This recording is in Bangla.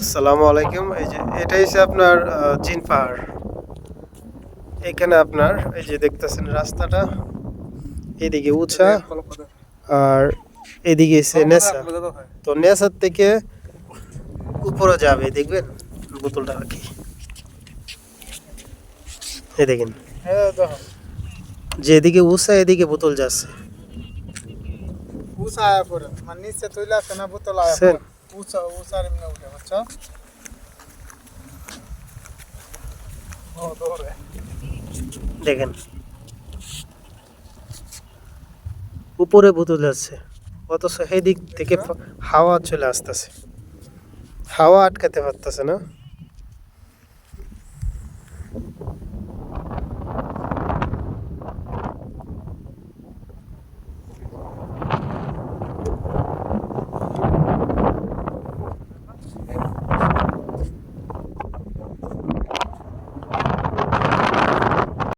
আসসালামু আলাইকুম। এই যে এটা হচ্ছে আপনার জিন পাহাড়। এখানে আপনার এই যে দেখতেছেন রাস্তাটা এদিকে উঁচা আর এদিকে হচ্ছে নেচা। তো নেচার থেকে উপরে যাবে দেখবেন বোতলটা রাখি। এই দেখেন যে এদিকে উঁচা এদিকে বোতল যাচ্ছে। উঁচা আয়া পড়ে মানে নিচে তুইলা আছে না বোতল আয়া বুঝছেন? পড়ে উঁচার এমনি উঠে বুঝছো ও দৌড়ে দেখেন উপরে বোতল যাচ্ছে অথচ সেই দিক থেকে হাওয়া চলে আসতেছে, হাওয়া আটকাতে পারতেছে না।